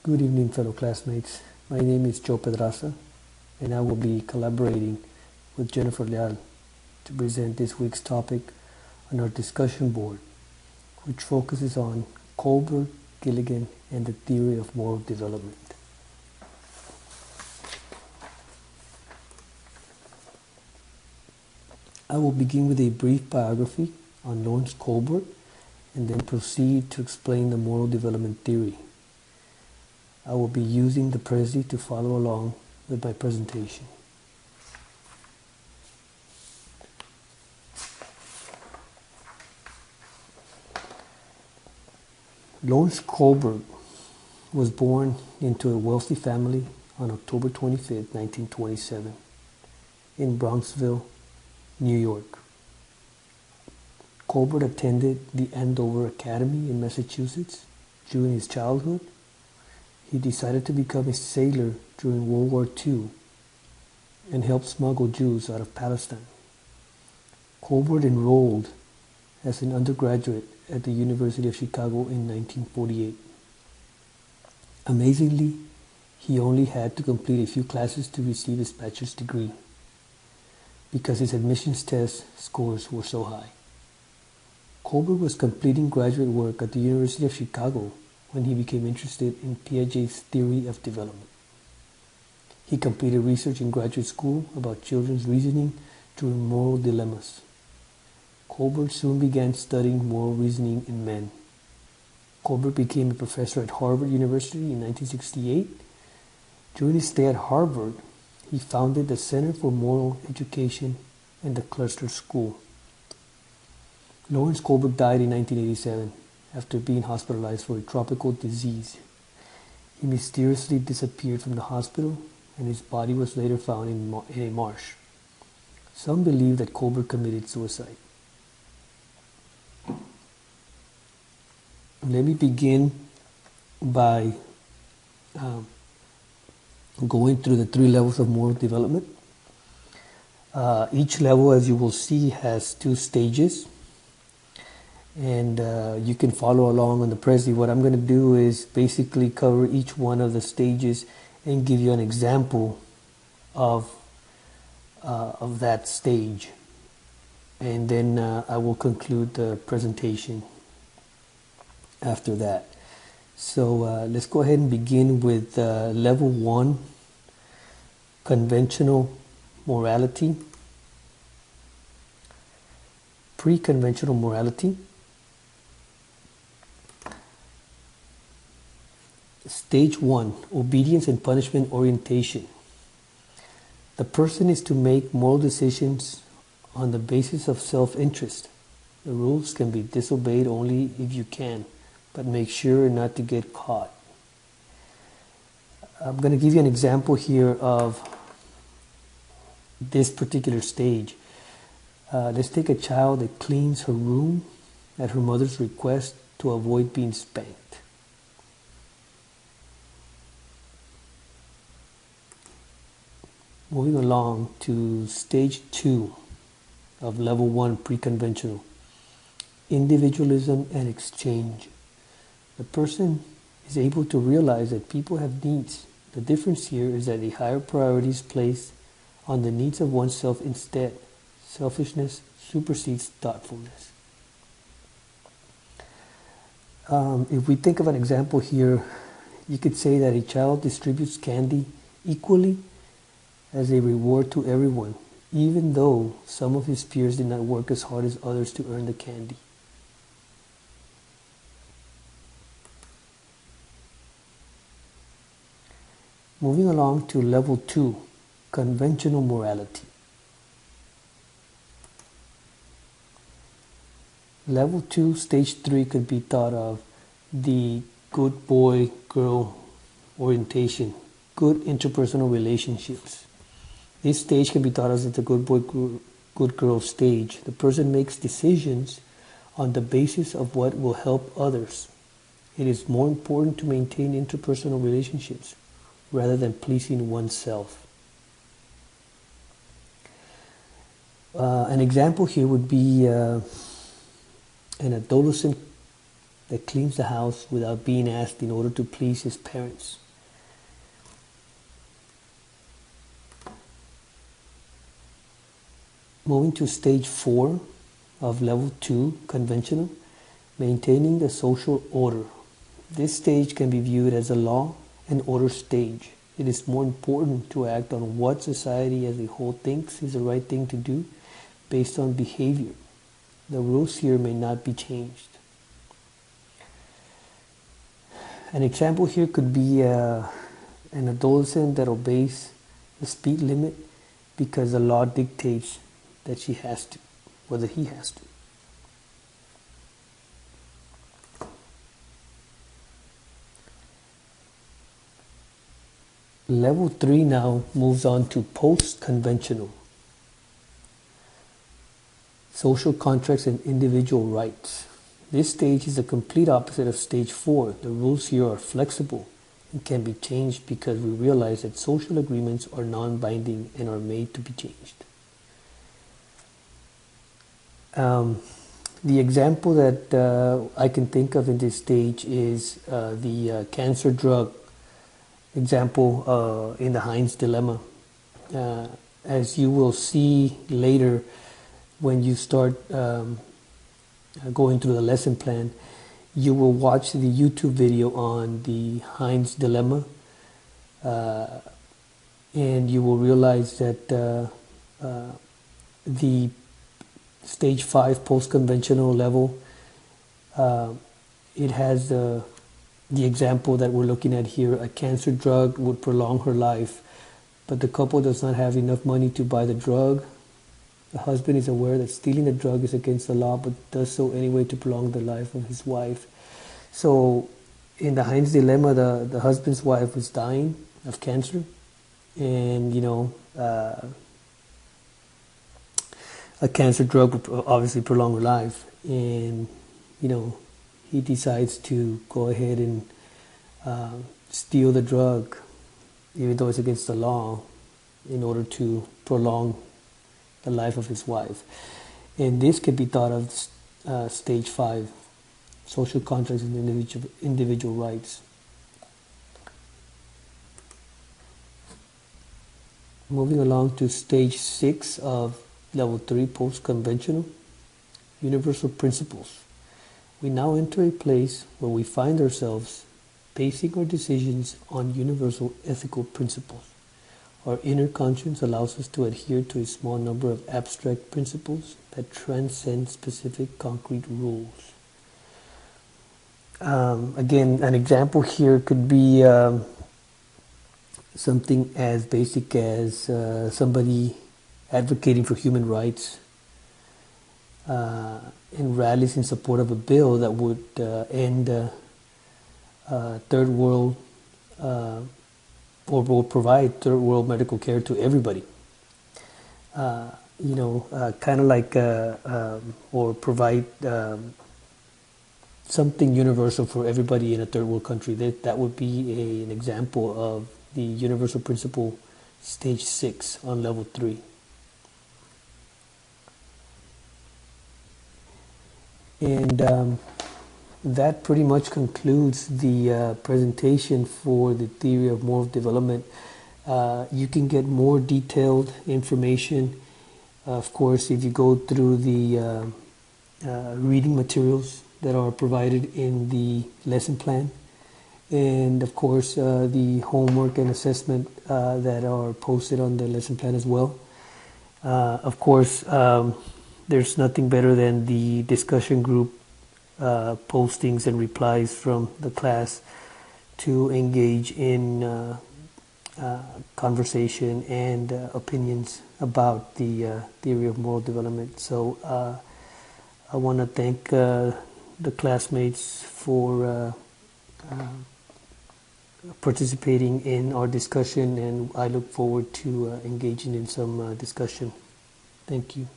Good evening, fellow classmates. My name is Joe Pedraza, and I will be collaborating with Jennifer Leal to present this week's topic on our discussion board, which focuses on Kohlberg, Gilligan, and the theory of moral development. I will begin with a brief biography on Lawrence Kohlberg and then proceed to explain the moral development theory. I will be using the Prezi to follow along with my presentation. Lawrence Kohlberg was born into a wealthy family on October 25, 1927, in Bronxville, New York. Kohlberg attended the Andover Academy in Massachusetts. During his childhood, he decided to become a sailor during World War II and help smuggle Jews out of Palestine. Kohlberg enrolled as an undergraduate at the University of Chicago in 1948. Amazingly, he only had to complete a few classes to receive his bachelor's degree because his admissions test scores were so high. Kohlberg was completing graduate work at the University of Chicago when he became interested in Piaget's theory of development. He completed research in graduate school about children's reasoning during moral dilemmas. Kohlberg soon began studying moral reasoning in men. Kohlberg became a professor at Harvard University in 1968. During his stay at Harvard, he founded the Center for Moral Education and the Cluster School. Lawrence Kohlberg died in 1987 after being hospitalized for a tropical disease. He mysteriously disappeared from the hospital, and his body was later found in a marsh. Some believe that Kohlberg committed suicide. Let me begin by going through the three levels of moral development. Each level, as you will see, has two stages. And you can follow along on the Prezi. What I'm going to do is basically cover each one of the stages and give you an example of that stage. And then I will conclude the presentation after that. So let's go ahead and begin with level 1, conventional morality. Pre-conventional morality. Stage 1, obedience and punishment orientation. The person is to make moral decisions on the basis of self-interest. The rules can be disobeyed only if you can, but make sure not to get caught. I'm going to give you an example here of this particular stage. Let's take a child that cleans her room at her mother's request to avoid being spanked. Moving along to stage 2 of level 1, pre-conventional, individualism and exchange. The person is able to realize that people have needs. The difference here is that a higher priority is placed on the needs of oneself instead. Selfishness supersedes thoughtfulness. If we think of an example here, you could say that a child distributes candy equally as a reward to everyone, even though some of his peers did not work as hard as others to earn the candy. Moving along to level 2, conventional morality. Level 2, stage 3 could be thought of the good boy-girl orientation, good interpersonal relationships. This stage can be thought of as the good boy, good girl stage. The person makes decisions on the basis of what will help others. It is more important to maintain interpersonal relationships rather than pleasing oneself. An example here would be an adolescent that cleans the house without being asked in order to please his parents. Moving to stage 4 of level 2, conventional, maintaining the social order. This stage can be viewed as a law and order stage. It is more important to act on what society as a whole thinks is the right thing to do based on behavior. The rules here may not be changed. An example here could be an adolescent that obeys the speed limit because the law dictates that she has to, whether he has to. Level 3 now moves on to post-conventional. Social contracts and individual rights. This stage is the complete opposite of stage 4. The rules here are flexible and can be changed because we realize that social agreements are non-binding and are made to be changed. The example that I can think of in this stage is the cancer drug example in the Heinz dilemma. As you will see later when you start going through the lesson plan, you will watch the YouTube video on the Heinz dilemma, and you will realize that the stage 5 post-conventional level, it has the example that we're looking at here. A cancer drug would prolong her life, but the couple does not have enough money to buy the drug. The husband is aware that stealing the drug is against the law, but does so anyway to prolong the life of his wife. So in the Heinz dilemma, the husband's wife was dying of cancer, and a cancer drug would obviously prolong her life, and he decides to go ahead and steal the drug, even though it's against the law, in order to prolong the life of his wife. And this could be thought of stage 5, social contracts and individual rights. Moving along to stage 6 of level 3, post-conventional, universal principles. We now enter a place where we find ourselves basing our decisions on universal ethical principles. Our inner conscience allows us to adhere to a small number of abstract principles that transcend specific concrete rules. Again, an example here could be something as basic as somebody advocating for human rights and rallies in support of a bill that would end third world or will provide third world medical care to everybody. Kind of like or provide something universal for everybody in a third world country. That would be an example of the universal principle, stage 6 on level 3. And that pretty much concludes the presentation for the theory of moral development. You can get more detailed information, of course, if you go through the reading materials that are provided in the lesson plan, and of course the homework and assessment that are posted on the lesson plan as well. Of course, there's nothing better than the discussion group postings and replies from the class to engage in conversation and opinions about the theory of moral development. So I want to thank the classmates for participating in our discussion, and I look forward to engaging in some discussion. Thank you.